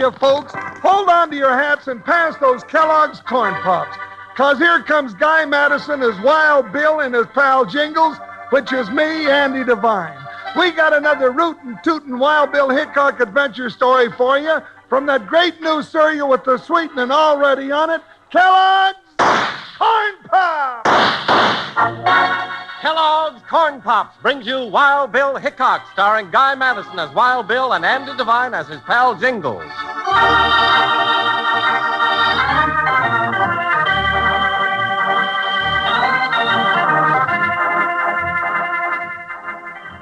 you folks, hold on to your hats and pass those Kellogg's Corn Pops. 'Cause here comes Guy Madison as Wild Bill and his pal Jingles, which is me, Andy Devine. We got another rootin' tootin' Wild Bill Hickok adventure story for you from that great new cereal with the sweetening already on it, Kellogg's Corn Pops! Kellogg's Corn Pops brings you Wild Bill Hickok, starring Guy Madison as Wild Bill and Andy Devine as his pal Jingles.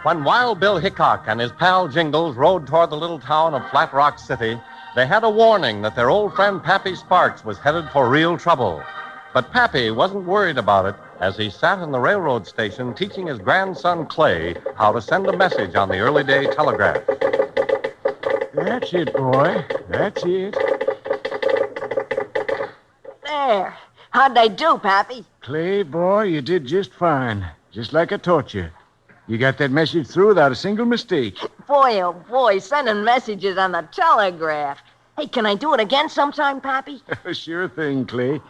When Wild Bill Hickok and his pal Jingles rode toward the little town of Flat Rock City, they had a warning that their old friend Pappy Sparks was headed for real trouble. But Pappy wasn't worried about it as he sat in the railroad station teaching his grandson Clay how to send a message on the early day telegraph. That's it, boy. That's it. There. How'd they do, Pappy? Clay, boy, you did just fine. Just like I taught you. You got that message through without a single mistake. Boy, oh boy, sending messages on the telegraph. Hey, can I do it again sometime, Pappy? Sure thing, Clay.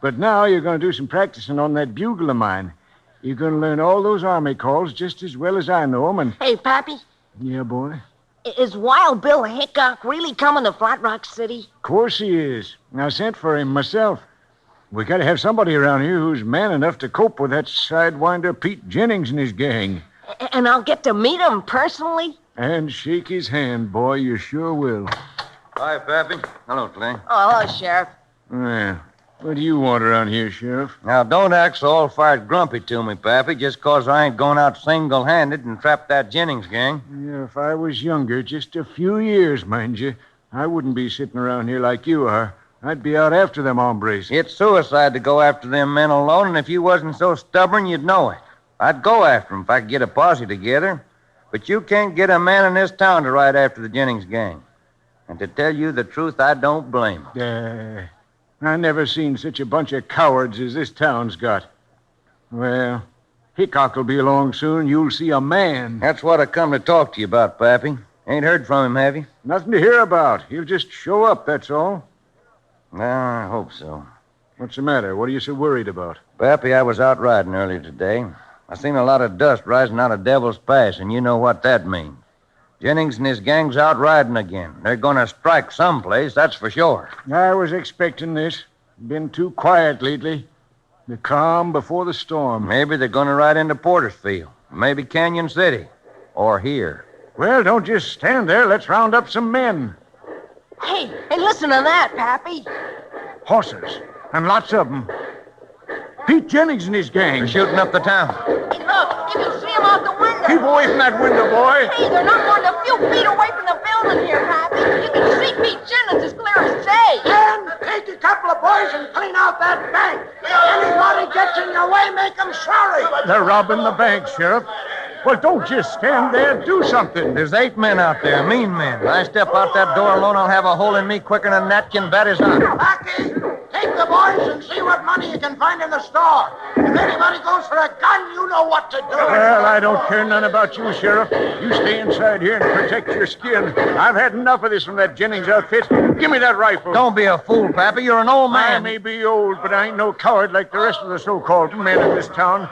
But now you're going to do some practicing on that bugle of mine. You're going to learn all those army calls just as well as I know them. And Hey, Pappy, yeah, boy. is Wild Bill Hickok really coming to Flat Rock City? Of course he is. I sent for him myself. We got to have somebody around here who's man enough to cope with that sidewinder Pete Jennings and his gang. And I'll get to meet him personally? And shake his hand, boy. You sure will. Hi, Pappy. Hello, Clay. Oh, hello, Sheriff. Well, what do you want around here, Sheriff? Now, don't act so all-fired grumpy to me, Pappy, just 'cause I ain't going out single-handed and trap that Jennings gang. Yeah, if I was younger, just a few years, mind you, I wouldn't be sitting around here like you are. I'd be out after them hombres. It's suicide to go after them men alone, and if you wasn't so stubborn, you'd know it. I'd go after them if I could get a posse together. But you can't get a man in this town to ride after the Jennings gang. And to tell you the truth, I don't blame 'em. I never seen such a bunch of cowards as this town's got. Well, Hickok will be along soon. You'll see a man. That's what I come to talk to you about, Pappy. Ain't heard from him, have you? Nothing to hear about. He'll just show up, that's all. Well, I hope so. What's the matter? What are you so worried about? Pappy, I was out riding earlier today. I seen a lot of dust rising out of Devil's Pass, and you know what that means. Jennings and his gang's out riding again. They're going to strike someplace, that's for sure. I was expecting this. Been too quiet lately. The calm before the storm. Maybe they're going to ride into Portersfield. Maybe Canyon City. Or here. Well, don't just stand there. Let's round up some men. Hey, listen to that, Pappy. Horses. And lots of them. Pete Jennings and his gang. They're shooting up the town. Hey, look, you can see him out the window. Keep away from that window, boy. Hey, they're not more than a few feet away from the building here, Pappy. You can see Pete Jennings as clear as day. And take a couple of boys and clean out that bank. Anybody gets in your way, make them sorry. They're robbing the bank, Sheriff. Well, don't just stand there. Do something. There's 8 men out there, mean men. If I step out that door alone, I'll have a hole in me quicker than a gnat bat is on. Blackie, take the boys and see what money you can find in the store. If anybody goes for a gun, you know what to do. Well, I don't care none about you, Sheriff. You stay inside here and protect your skin. I've had enough of this from that Jennings outfit. Give me that rifle. Don't be a fool, Pappy. You're an old man. I may be old, but I ain't no coward like the rest of the so-called men in this town.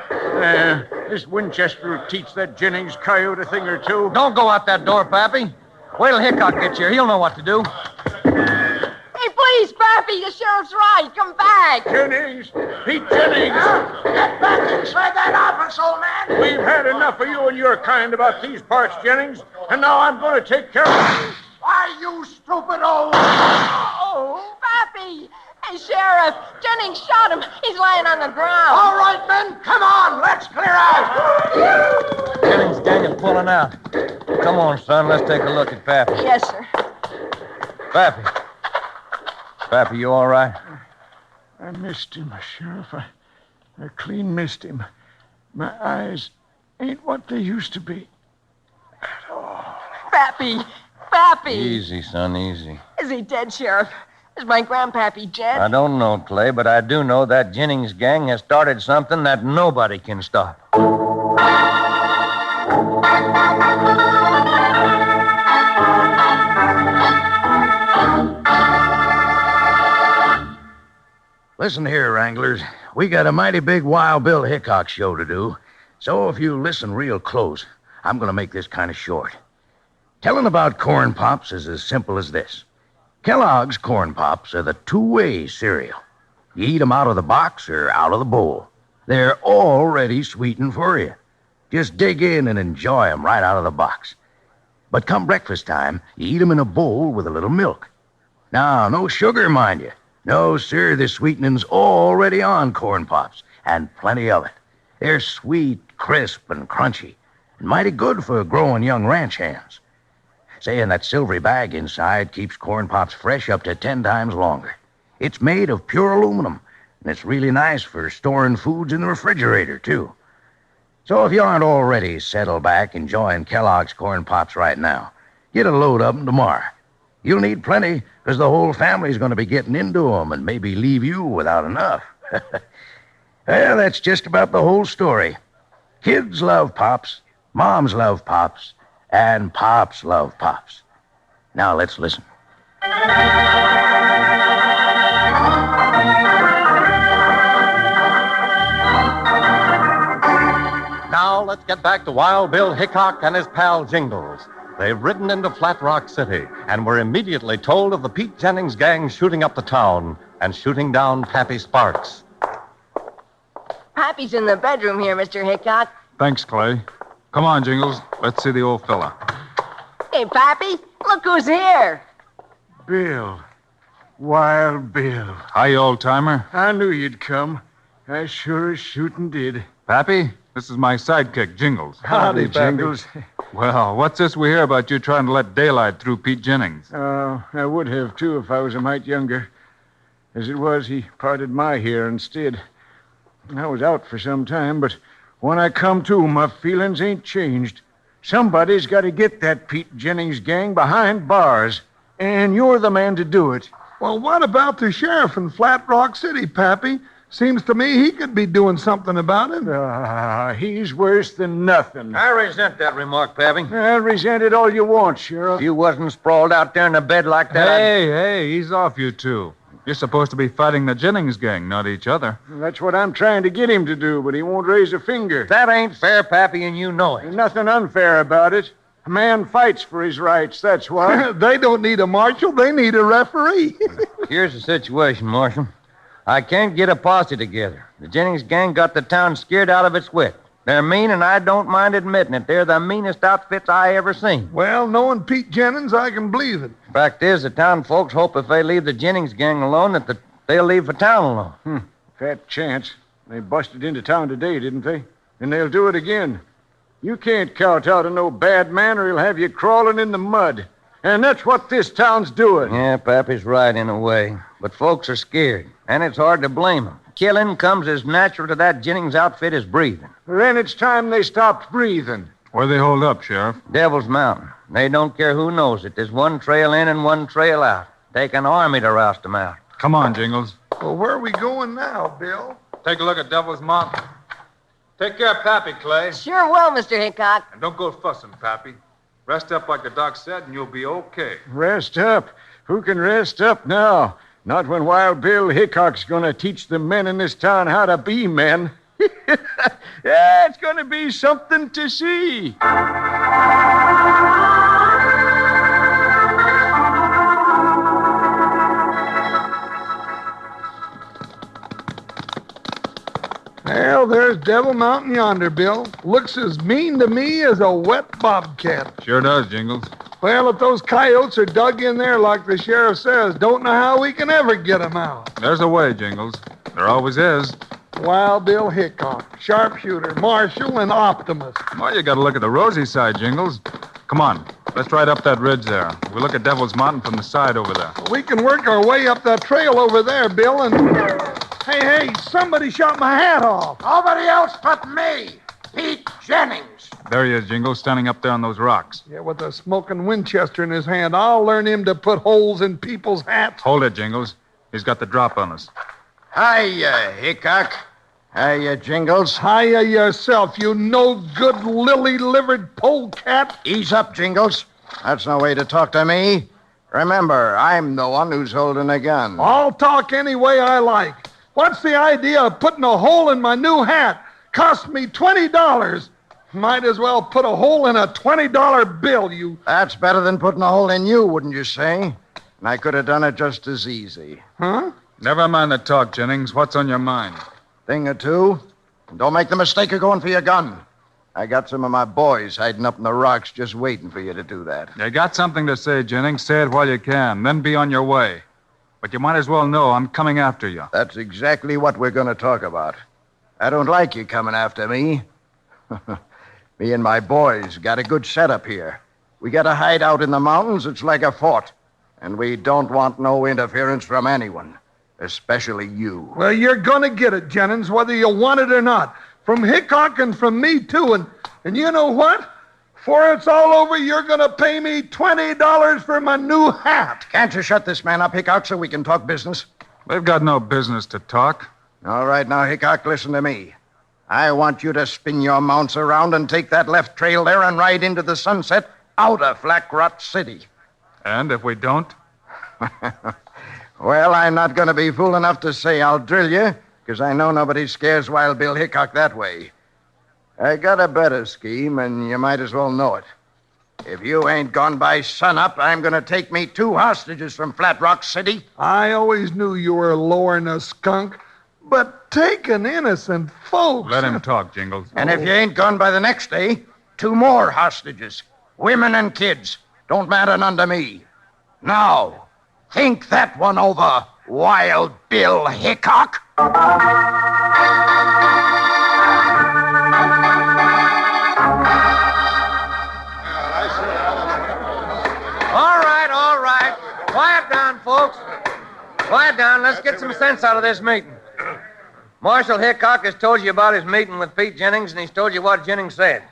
This Winchester will teach that Jennings coyote a thing or two. Don't go out that door, Pappy. Wait till Hickok gets here. He'll know what to do. Hey, please, Pappy, the sheriff's right. Come back. Jennings! Pete Jennings! Get back inside that office, old man. We've had enough of you and your kind about these parts, Jennings, and now I'm going to take care of you. Why, you stupid old... Oh, Pappy. Hey, Sheriff, Jennings shot him. He's lying on the ground. All right, men, come on. Let's clear out. Jennings' gang is pulling out. Come on, son. Let's take a look at Pappy. Yes, sir. Pappy. Pappy, you all right? I missed him, Sheriff. I clean missed him. My eyes ain't what they used to be at all. Pappy. Pappy. Easy, son, easy. Is he dead, Sheriff? Is my grandpappy dead? I don't know, Clay, but I do know that Jennings gang has started something that nobody can stop. Listen here, Wranglers. We got a mighty big Wild Bill Hickok show to do. So if you listen real close, I'm going to make this kind of short. Telling about corn pops is as simple as this. Kellogg's corn pops are the two-way cereal. You eat them out of the box or out of the bowl. They're already sweetened for you. Just dig in and enjoy them right out of the box. But come breakfast time, you eat them in a bowl with a little milk. Now, no sugar, mind you. No, sir, the sweetening's already on corn pops, and plenty of it. They're sweet, crisp, and crunchy, and mighty good for growing young ranch hands. Say, and that silvery bag inside keeps corn pops fresh up to 10 times longer. It's made of pure aluminum, and it's really nice for storing foods in the refrigerator, too. So if you aren't already settled back enjoying Kellogg's corn pops right now, get a load of them tomorrow. You'll need plenty, because the whole family's going to be getting into them and maybe leave you without enough. Well, that's just about the whole story. Kids love pops, moms love pops, and pops love pops. Now let's listen. Now let's get back to Wild Bill Hickok and his pal Jingles. They've ridden into Flat Rock City and were immediately told of the Pete Jennings gang shooting up the town and shooting down Pappy Sparks. Pappy's in the bedroom here, Mr. Hickok. Thanks, Clay. Come on, Jingles. Let's see the old fella. Hey, Pappy, look who's here. Bill. Wild Bill. Hi, old-timer. I knew you'd come. I sure as shooting did. Pappy, this is my sidekick, Jingles. Howdy, Jingles. Well, what's this we hear about you trying to let daylight through Pete Jennings? I would have, too, if I was a mite younger. As it was, he parted my hair instead. I was out for some time, but when I come to, my feelings ain't changed. Somebody's got to get that Pete Jennings gang behind bars, and you're the man to do it. Well, what about the sheriff in Flat Rock City, Pappy? Seems to me he could be doing something about it. He's worse than nothing. I resent that remark, Pappy. Resent it all you want, Sheriff. If you wasn't sprawled out there in a bed like that, Hey, ease off, you two. You're supposed to be fighting the Jennings gang, not each other. That's what I'm trying to get him to do, but he won't raise a finger. that ain't fair, Pappy, and you know it. There's nothing unfair about it. A man fights for his rights, that's why. They don't need a marshal, they need a referee. Here's the situation, Marshal. I can't get a posse together. The Jennings gang got the town scared out of its wit. They're mean, and I don't mind admitting it. They're the meanest outfits I ever seen. Well, knowing Pete Jennings, I can believe it. Fact is, the town folks hope if they leave the Jennings gang alone, that they'll leave for town alone. Fat chance. They busted into town today, didn't they? And they'll do it again. You can't kowtow to no bad man, or he'll have you crawling in the mud. And that's what this town's doing. Yeah, Pappy's right in a way. But folks are scared, and it's hard to blame them. Killing comes as natural to that Jennings outfit as breathing. Then it's time they stopped breathing. Where they hold up, Sheriff? Devil's Mountain. They don't care who knows it. There's one trail in and one trail out. Take an army to roust them out. Come on, Jingles. Well, where are we going now, Bill? Take a look at Devil's Mountain. Take care of Pappy, Clay. Sure will, Mr. Hickok. And don't go fussing, Pappy. Rest up like the doc said, and you'll be okay. Rest up? Who can rest up now? Not when Wild Bill Hickok's going to teach the men in this town how to be men. Yeah, it's going to be something to see. Well, there's Devil Mountain yonder, Bill. Looks as mean to me as a wet bobcat. Sure does, Jingles. Well, if those coyotes are dug in there like the sheriff says, don't know how we can ever get them out. There's a way, Jingles. There always is. Wild Bill Hickok, sharpshooter, marshal, and optimist. Well, you gotta look at the rosy side, Jingles. Come on, let's ride up that ridge there. We'll look at Devil's Mountain from the side over there. We can work our way up that trail over there, Bill, and... Hey, somebody shot my hat off. Nobody else but me, Pete Jennings. There he is, Jingles, standing up there on those rocks. Yeah, with a smoking Winchester in his hand. I'll learn him to put holes in people's hats. Hold it, Jingles. He's got the drop on us. Hiya, Hickok. Hiya, Jingles. Hiya yourself, you no-good, lily-livered polecat. Ease up, Jingles. That's no way to talk to me. Remember, I'm the one who's holding a gun. I'll talk any way I like. What's the idea of putting a hole in my new hat? Cost me $20. Might as well put a hole in a $20 bill, you... That's better than putting a hole in you, wouldn't you say? And I could have done it just as easy. Huh? Never mind the talk, Jennings. What's on your mind? Thing or two. And don't make the mistake of going for your gun. I got some of my boys hiding up in the rocks just waiting for you to do that. You got something to say, Jennings. Say it while you can. Then be on your way. But you might as well know I'm coming after you. That's exactly what we're going to talk about. I don't like you coming after me. Me and my boys got a good setup here. We got a hideout in the mountains. It's like a fort. And we don't want no interference from anyone, especially you. Well, you're going to get it, Jennings, whether you want it or not. From Hickok and from me, too. And you know what? Before it's all over, you're going to pay me $20 for my new hat. Can't you shut this man up, Hickok, so we can talk business? They've got no business to talk. All right, now, Hickok, listen to me. I want you to spin your mounts around and take that left trail there and ride into the sunset out of Flat Rock City. And if we don't? Well, I'm not going to be fool enough to say I'll drill you, because I know nobody scares Wild Bill Hickok that way. I got a better scheme, and you might as well know it. If you ain't gone by sunup, I'm going to take me 2 hostages from Flat Rock City. I always knew you were lowering a skunk, but taking innocent folks... Let him talk, Jingles. And if you ain't gone by the next day, 2 more hostages. Women and kids. Don't matter none to me. Now, think that one over, Wild Bill Hickok. All right. Quiet down, folks. Quiet down. Let's get some sense out of this meeting. Marshal Hickok has told you about his meeting with Pete Jennings, and he's told you what Jennings said.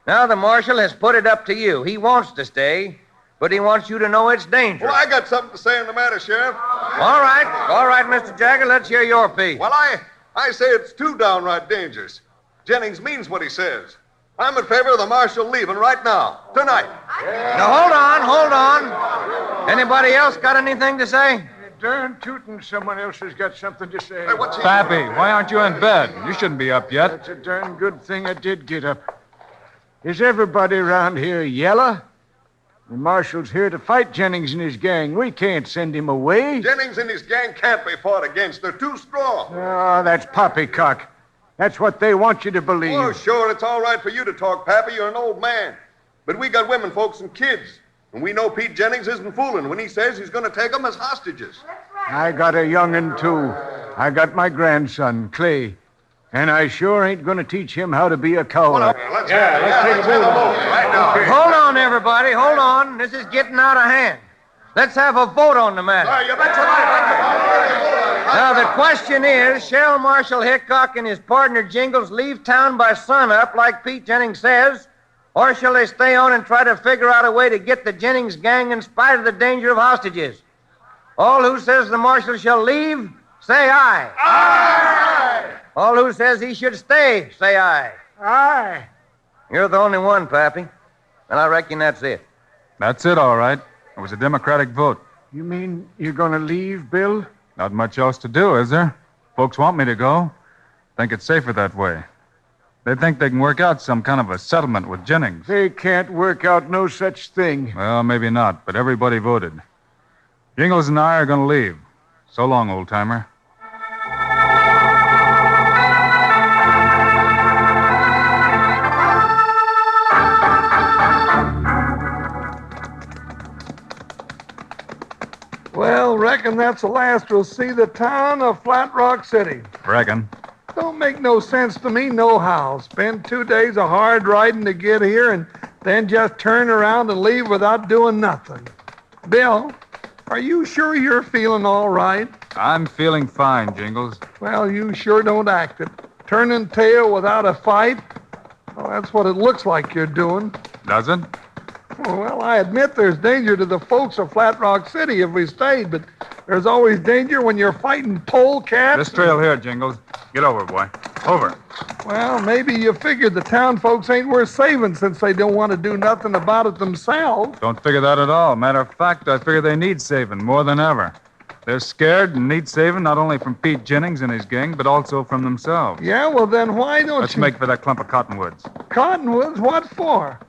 Now the marshal has put it up to you. He wants to stay, but he wants you to know it's dangerous. Well, I got something to say on the matter, Sheriff. All right, Mr. Jagger, let's hear your piece. Well, I say it's too downright dangerous. Jennings means what he says. I'm in favor of the marshal leaving right now, tonight. Now, hold on. Anybody else got anything to say? Darn tootin', someone else has got something to say. Hey, what's he... Pappy, why aren't you in bed? You shouldn't be up yet. That's a darn good thing I did get up. Is everybody around here yellow? The marshal's here to fight Jennings and his gang. We can't send him away. Jennings and his gang can't be fought against. They're too strong. Oh, that's poppycock. That's what they want you to believe. Oh, sure, it's all right for you to talk, Pappy. You're an old man. But we got women folks and kids. And we know Pete Jennings isn't fooling when he says he's going to take them as hostages. I got a young'un, too. I got my grandson, Clay. And I sure ain't going to teach him how to be a coward. Let's take a vote right now. Hold on, everybody. Hold on. This is getting out of hand. Let's have a vote on the matter. You betcha right. Now, the question is, shall Marshal Hickok and his partner Jingles leave town by sunup like Pete Jennings says, or shall they stay on and try to figure out a way to get the Jennings gang in spite of the danger of hostages? All who says the marshal shall leave, say aye. Aye! All who says he should stay, say aye. Aye. You're the only one, Pappy. And I reckon that's it. That's it, all right. It was a Democratic vote. You mean you're going to leave, Bill? Not much else to do, is there? Folks want me to go. Think it's safer that way. They think they can work out some kind of a settlement with Jennings. They can't work out no such thing. Well, maybe not, but everybody voted. Jingles and I are going to leave. So long, old-timer. Well, reckon that's the last we'll see the town of Flat Rock City. Reckon. Don't make no sense to me nohow. Spend 2 days of hard riding to get here and then just turn around and leave without doing nothing. Bill, are you sure you're feeling all right? I'm feeling fine, Jingles. Well, you sure don't act it. Turning tail without a fight? Well, that's what it looks like you're doing. Does it? Well, I admit there's danger to the folks of Flat Rock City if we stayed, but there's always danger when you're fighting polecats. This trail here, Jingles. Get over, boy. Over. Well, maybe you figured the town folks ain't worth saving since they don't want to do nothing about it themselves. Don't figure that at all. Matter of fact, I figure they need saving more than ever. They're scared and need saving not only from Pete Jennings and his gang, but also from themselves. Yeah, well, then why don't Let's you... make for that clump of cottonwoods. Cottonwoods? What for?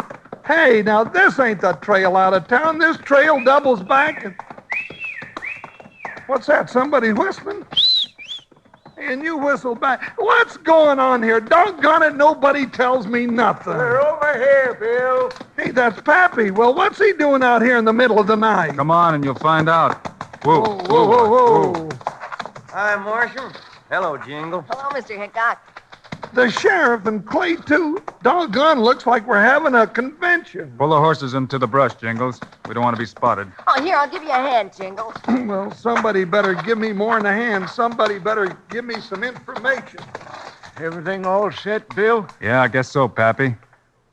Hey, now, this ain't the trail out of town. This trail doubles back and... What's that? Somebody whistling? And you whistle back. What's going on here? Doggone it, nobody tells me nothing. They're over here, Bill. Hey, that's Pappy. Well, what's he doing out here in the middle of the night? Come on and you'll find out. Whoa, Whoa. Hi, Marshal. Hello, Jingle. Hello, Mr. Hickok. The sheriff and Clay, too. Doggone, looks like we're having a convention. Pull the horses into the brush, Jingles. We don't want to be spotted. Oh, here, I'll give you a hand, Jingles. Well, somebody better give me more than a hand. Somebody better give me some information. Everything all set, Bill? Yeah, I guess so, Pappy.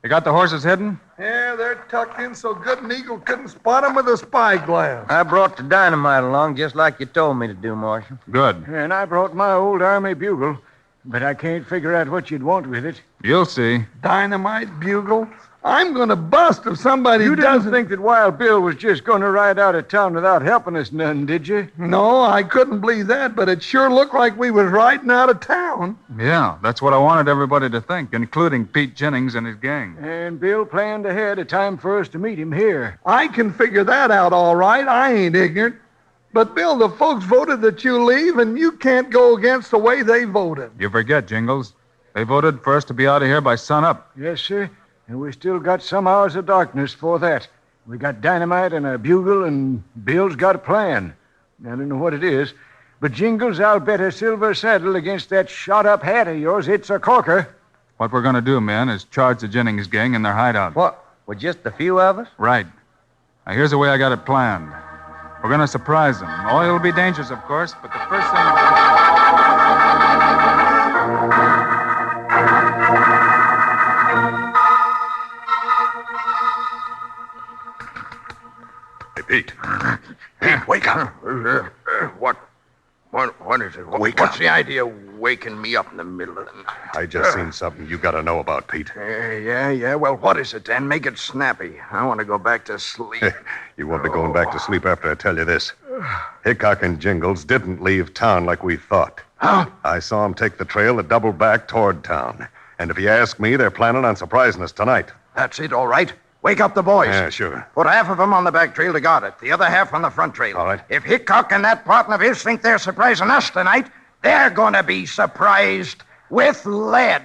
You got the horses hidden? Yeah, they're tucked in so good an eagle couldn't spot them with a spyglass. I brought the dynamite along just like you told me to do, Marshal. Good. And I brought my old army bugle, but I can't figure out what you'd want with it. You'll see. Dynamite, bugle. I'm going to bust if somebody You doesn't... didn't think that Wild Bill was just going to ride out of town without helping us none, did you? No, I couldn't believe that, but it sure looked like we was riding out of town. Yeah, that's what I wanted everybody to think, including Pete Jennings and his gang. And Bill planned ahead a time for us to meet him here. I can figure that out all right. I ain't ignorant. But, Bill, the folks voted that you leave, and you can't go against the way they voted. You forget, Jingles. They voted for us to be out of here by sunup. Yes, sir. And we still got some hours of darkness for that. We got dynamite and a bugle, and Bill's got a plan. I don't know what it is, but Jingles, I'll bet a silver saddle against that shot-up hat of yours. It's a corker. What we're going to do, man, is charge the Jennings gang in their hideout. What? With just a few of us? Right. Now, here's the way I got it planned. We're going to surprise them. Oh, it'll be dangerous, of course, but the first thing... Pete. Pete, wake up. What is it? What's the idea of waking me up in the middle of the night? I just seen something you got to know about, Pete. Yeah. Well, what is it then? Make it snappy. I want to go back to sleep. You won't be going back to sleep after I tell you this. Hickok and Jingles didn't leave town like we thought. Huh? I saw them take the trail that doubled back toward town. And if you ask me, they're planning on surprising us tonight. That's it, all right. Wake up the boys. Yeah, sure. Put half of them on the back trail to guard it, the other half on the front trail. All right. If Hickok and that partner of his think they're surprising us tonight, they're going to be surprised with lead.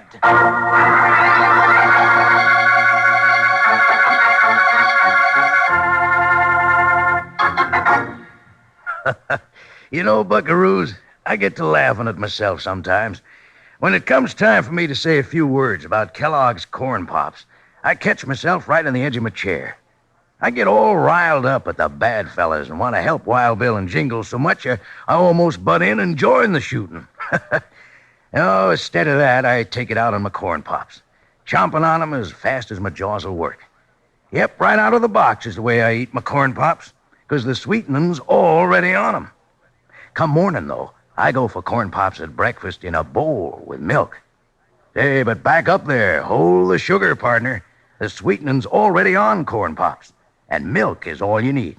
You know, buckaroos, I get to laughing at myself sometimes. When it comes time for me to say a few words about Kellogg's Corn Pops, I catch myself right on the edge of my chair. I get all riled up at the bad fellas and want to help Wild Bill and Jingles so much I almost butt in and join the shooting. No, instead of that, I take it out on my Corn Pops, chomping on them as fast as my jaws will work. Yep, right out of the box is the way I eat my Corn Pops, because the sweetening's already on them. Come morning, though, I go for Corn Pops at breakfast in a bowl with milk. Hey, but back up there. Hold the sugar, partner. The sweetening's already on Corn Pops, and milk is all you need.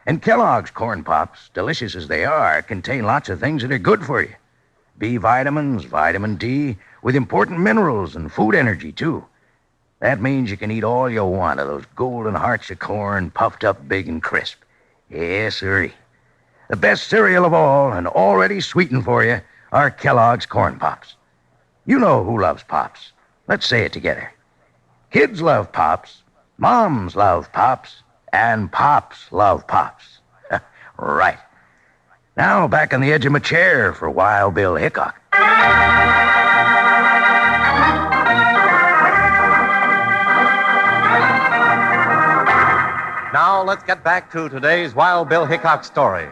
And Kellogg's Corn Pops, delicious as they are, contain lots of things that are good for you. B vitamins, vitamin D, with important minerals and food energy, too. That means you can eat all you want of those golden hearts of corn puffed up big and crisp. Yes, sirree. The best cereal of all, and already sweetened for you, are Kellogg's Corn Pops. You know who loves Pops. Let's say it together. Kids love Pops, moms love Pops, and Pops love Pops. Right. Now back on the edge of my chair for Wild Bill Hickok. Now let's get back to today's Wild Bill Hickok story.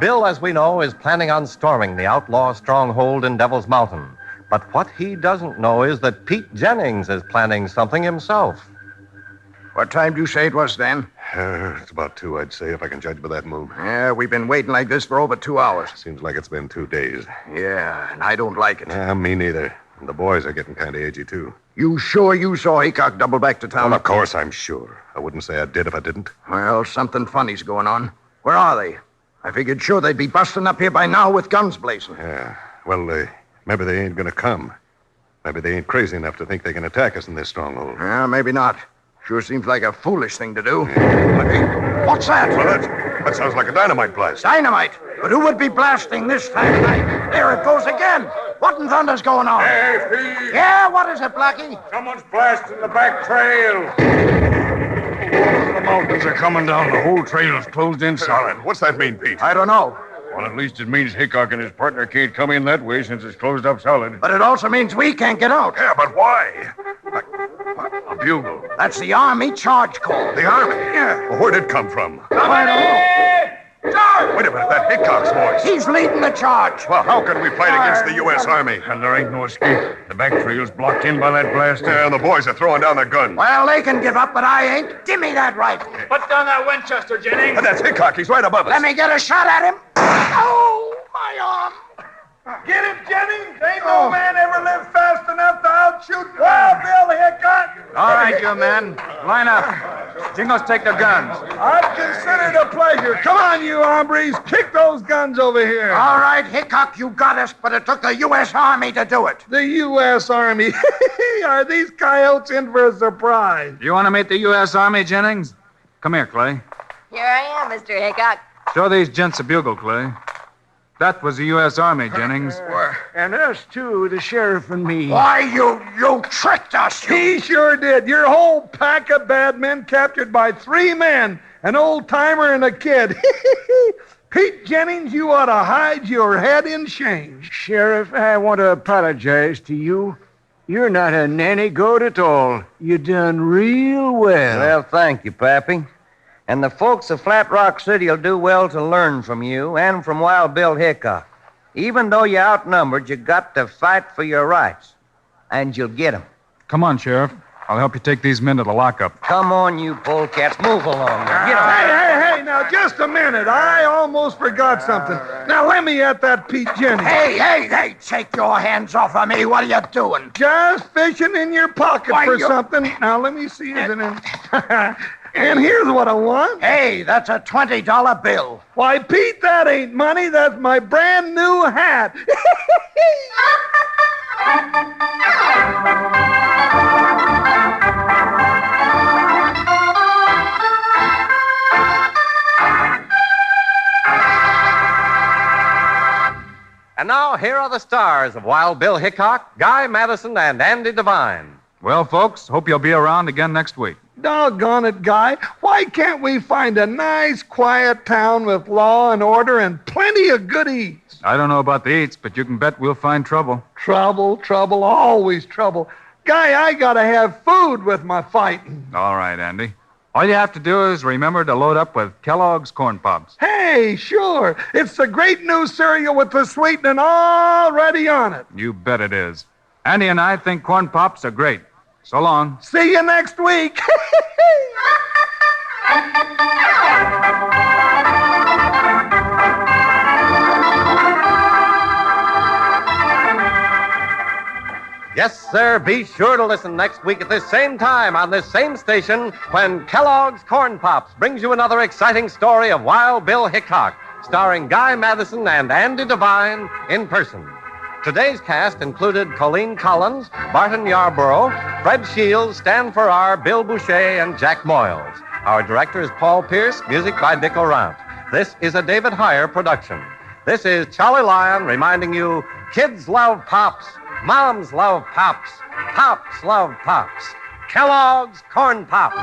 Bill, as we know, is planning on storming the outlaw stronghold in Devil's Mountain. But what he doesn't know is that Pete Jennings is planning something himself. What time do you say it was, Dan? It's about 2, I'd say, if I can judge by that move. Yeah, we've been waiting like this for over 2 hours. Seems like it's been 2 days. Yeah, and I don't like it. Me neither. And the boys are getting kind of edgy, too. You sure you saw Hickok double back to town? Well, of course I'm sure. I wouldn't say I did if I didn't. Well, something funny's going on. Where are they? I figured sure they'd be busting up here by now with guns blazing. Yeah. Well, maybe they ain't gonna come. Maybe they ain't crazy enough to think they can attack us in this stronghold. Yeah, maybe not. Sure seems like a foolish thing to do. Hey, what's that? Well, that sounds like a dynamite blast. Dynamite? But who would be blasting this time of night? There it goes again. What in thunder's going on? Hey, Pete! Yeah, what is it, Blackie? Someone's blasting the back trail. The mountains are coming down. The whole trail is closed in solid. What's that mean, Pete? I don't know. Well, at least it means Hickok and his partner can't come in that way since it's closed up solid. But it also means we can't get out. Yeah, but why? A bugle. That's the Army charge call. The Army? Yeah. Well, where'd it come from? I don't know. Wait a minute, that Hickok's voice. He's leading the charge. Well, how can we fight against the U.S. Army? And there ain't no escape. The back trail's blocked in by that blast. Yeah, and the boys are throwing down their guns. Well, they can give up, but I ain't. Give me that rifle. Put down that Winchester, Jennings. And that's Hickok. He's right above us. Let me get a shot at him. Oh, my arm. Get him, Jennings. Ain't no man ever lived fast enough to outshoot Wild Bill Hickok. All right, you men. Line up. Jingles, take the guns. I'd consider it a pleasure. Come on, you hombres. Kick those guns over here. All right, Hickok, you got us, but it took the U.S. Army to do it. The U.S. Army. Are these coyotes in for a surprise? You want to meet the U.S. Army, Jennings? Come here, Clay. Here I am, Mr. Hickok. Show these gents a bugle, Clay. That was the U.S. Army, Jennings. And us, too, the sheriff and me. Why, you tricked us. He sure did. Your whole pack of bad men captured by 3 men, an old-timer and a kid. Pete Jennings, you ought to hide your head in shame. Sheriff, I want to apologize to you. You're not a nanny goat at all. You done real well. Well, thank you, Pappy. And the folks of Flat Rock City will do well to learn from you and from Wild Bill Hickok. Even though you're outnumbered, you got to fight for your rights. And you'll get 'em. Come on, Sheriff. I'll help you take these men to the lockup. Come on, you polecats. Move along. Now. Get 'em. Hey, now, just a minute. I almost forgot something. Now, let me at that Pete Jennings. Hey, take your hands off of me. What are you doing? Just fishing in your pocket Why, for you- something. Now, let me see. Is it in... And here's what I want. Hey, that's a $20 bill. Why, Pete, that ain't money. That's my brand new hat. And now, here are the stars of Wild Bill Hickok, Guy Madison, and Andy Devine. Well, folks, hope you'll be around again next week. Doggone it, Guy. Why can't we find a nice, quiet town with law and order and plenty of good eats? I don't know about the eats, but you can bet we'll find trouble. Trouble, always trouble. Guy, I gotta have food with my fighting. All right, Andy. All you have to do is remember to load up with Kellogg's Corn Pops. Hey, sure. It's the great new cereal with the sweetening already on it. You bet it is. Andy and I think Corn Pops are great. So long. See you next week. Yes, sir. Be sure to listen next week at this same time on this same station when Kellogg's Corn Pops brings you another exciting story of Wild Bill Hickok, starring Guy Madison and Andy Devine in person. Today's cast included Colleen Collins, Barton Yarborough, Fred Shields, Stan Farrar, Bill Boucher, and Jack Moyles. Our director is Paul Pierce, music by Dick Orant. This is a David Heyer production. This is Charlie Lyon reminding you, kids love Pops, moms love Pops, Pops love Pops. Kellogg's Corn Pops.